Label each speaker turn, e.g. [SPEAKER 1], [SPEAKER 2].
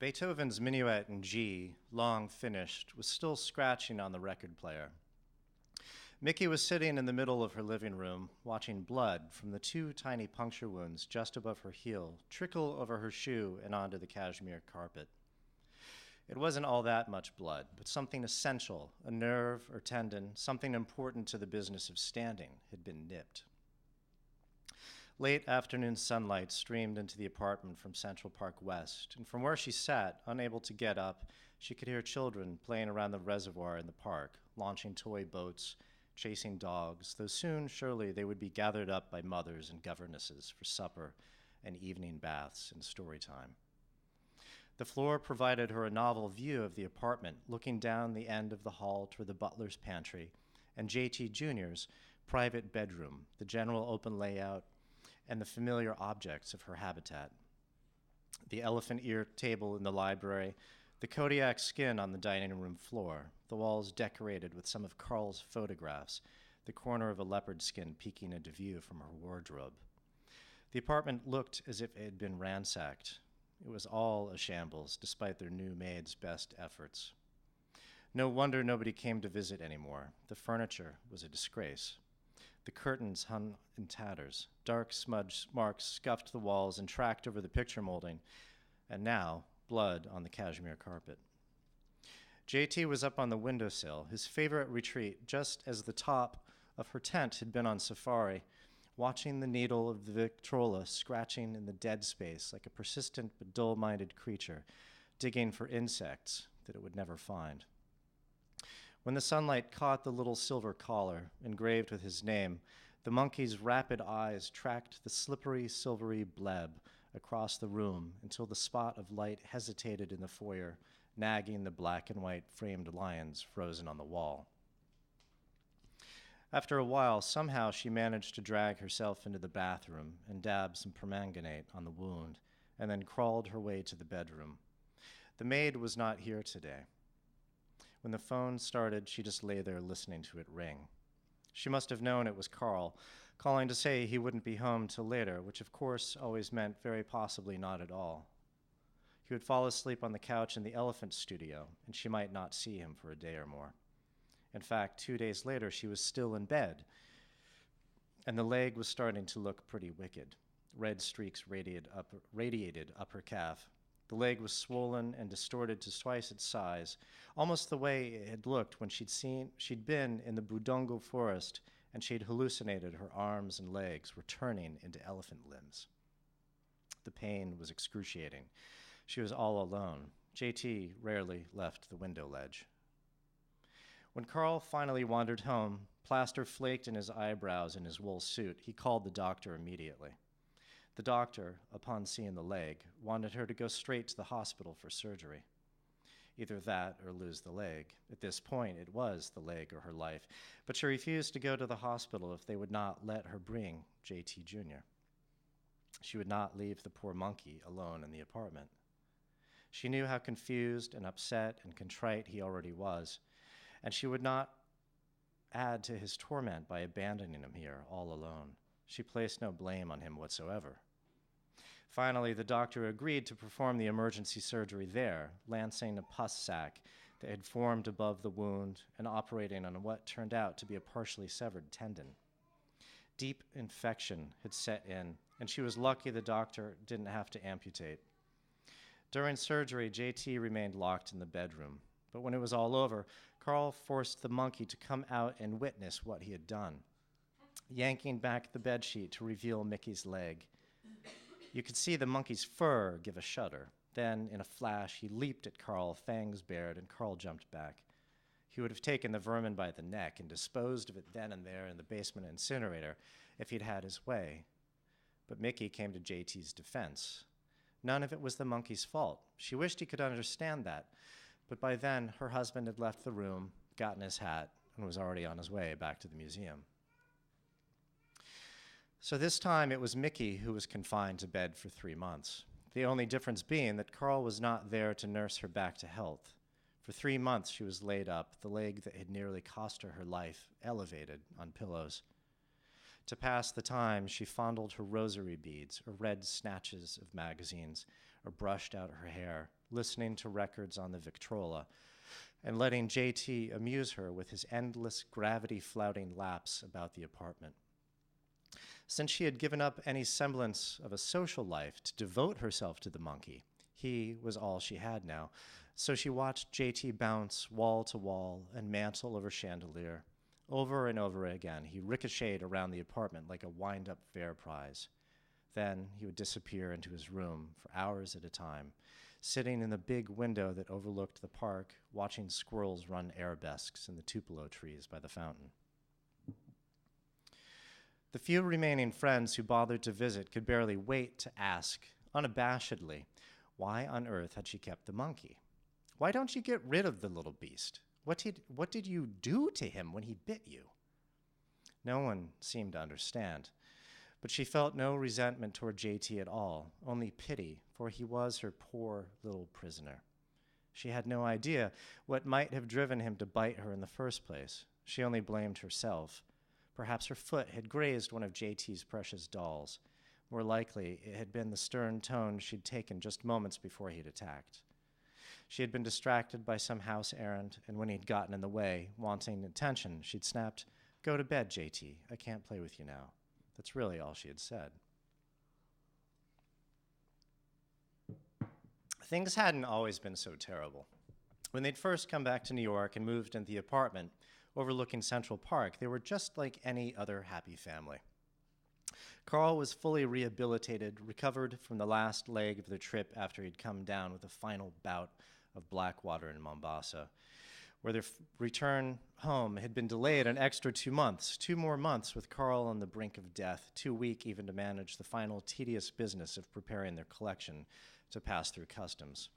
[SPEAKER 1] Beethoven's Minuet in G, long finished, was still scratching on the record player. Mickey was sitting in the middle of her living room, watching blood from the two tiny puncture wounds just above her heel trickle over her shoe and onto the cashmere carpet. It wasn't all that much blood, but something essential, a nerve or tendon, something important to the business of standing, had been nipped. Late afternoon sunlight streamed into the apartment from Central Park West, and from where she sat, unable to get up, she could hear children playing around the reservoir in the park, launching toy boats, chasing dogs, though soon, surely, they would be gathered up by mothers and governesses for supper and evening baths and story time. The floor provided her a novel view of the apartment, looking down the end of the hall toward the butler's pantry and J.T. Jr.'s private bedroom, the general open layout, and the familiar objects of her habitat. The elephant ear table in the library, the Kodiak skin on the dining room floor, the walls decorated with some of Carl's photographs, the corner of a leopard skin peeking into view from her wardrobe. The apartment looked as if it had been ransacked. It was all a shambles, despite their new maid's best efforts. No wonder nobody came to visit anymore. The furniture was a disgrace. The curtains hung in tatters. Dark smudge marks scuffed the walls and tracked over the picture molding, and now blood on the cashmere carpet. J.T. was up on the windowsill, his favorite retreat, just as the top of her tent had been on safari, watching the needle of the Victrola scratching in the dead space like a persistent but dull-minded creature, digging for insects that it would never find. When the sunlight caught the little silver collar, engraved with his name, the monkey's rapid eyes tracked the slippery, silvery bleb across the room until the spot of light hesitated in the foyer, nagging the black and white framed lions frozen on the wall. After a while, somehow she managed to drag herself into the bathroom and dab some permanganate on the wound, and then crawled her way to the bedroom. The maid was not here today. When the phone started, she just lay there listening to it ring. She must have known it was Carl, calling to say he wouldn't be home till later, which of course always meant very possibly not at all. He would fall asleep on the couch in the elephant studio, and she might not see him for a day or more. In fact, 2 days later, she was still in bed, and the leg was starting to look pretty wicked. Red streaks radiated up her calf. The leg was swollen and distorted to twice its size, almost the way it had looked when she'd been in the Budongo forest and she'd hallucinated her arms and legs were turning into elephant limbs. The pain was excruciating. She was all alone. J.T. rarely left the window ledge. When Carl finally wandered home, plaster flaked in his eyebrows in his wool suit, he called the doctor immediately. The doctor, upon seeing the leg, wanted her to go straight to the hospital for surgery. Either that or lose the leg. At this point, it was the leg or her life, but she refused to go to the hospital if they would not let her bring J.T. Jr. She would not leave the poor monkey alone in the apartment. She knew how confused and upset and contrite he already was, and she would not add to his torment by abandoning him here all alone. She placed no blame on him whatsoever. Finally, the doctor agreed to perform the emergency surgery there, lancing a pus sac that had formed above the wound and operating on what turned out to be a partially severed tendon. Deep infection had set in, and she was lucky the doctor didn't have to amputate. During surgery, J.T. remained locked in the bedroom, but when it was all over, Carl forced the monkey to come out and witness what he had done, yanking back the bedsheet to reveal Mickey's leg. You could see the monkey's fur give a shudder. Then, in a flash, he leaped at Carl, fangs bared, and Carl jumped back. He would have taken the vermin by the neck and disposed of it then and there in the basement incinerator if he'd had his way. But Mickey came to J.T.'s defense. None of it was the monkey's fault. She wished he could understand that, but by then her husband had left the room, gotten his hat, and was already on his way back to the museum. So this time it was Mickey who was confined to bed for 3 months, the only difference being that Carl was not there to nurse her back to health. For 3 months she was laid up, the leg that had nearly cost her life elevated on pillows. To pass the time, she fondled her rosary beads or read snatches of magazines or brushed out her hair, listening to records on the Victrola, and letting JT amuse her with his endless gravity-flouting laps about the apartment. Since she had given up any semblance of a social life to devote herself to the monkey, he was all she had now, so she watched JT bounce wall to wall and mantle over chandelier. Over and over again, he ricocheted around the apartment like a wind-up fair prize. Then he would disappear into his room for hours at a time, sitting in the big window that overlooked the park, watching squirrels run arabesques in the tupelo trees by the fountain. The few remaining friends who bothered to visit could barely wait to ask, unabashedly, why on earth had she kept the monkey? Why don't you get rid of the little beast? What did you do to him when he bit you? No one seemed to understand, but she felt no resentment toward JT at all, only pity, for he was her poor little prisoner. She had no idea what might have driven him to bite her in the first place. She only blamed herself. Perhaps her foot had grazed one of JT's precious dolls. More likely, it had been the stern tone she'd taken just moments before he'd attacked. She had been distracted by some house errand, and when he'd gotten in the way, wanting attention, she'd snapped, "Go to bed, JT. I can't play with you now." That's really all she had said. Things hadn't always been so terrible. When they'd first come back to New York and moved into the apartment overlooking Central Park, they were just like any other happy family. Carl was fully rehabilitated, recovered from the last leg of the trip after he'd come down with a final bout of Blackwater in Mombasa, where their return home had been delayed an extra 2 months, 2 more months with Carl on the brink of death, too weak even to manage the final tedious business of preparing their collection to pass through customs.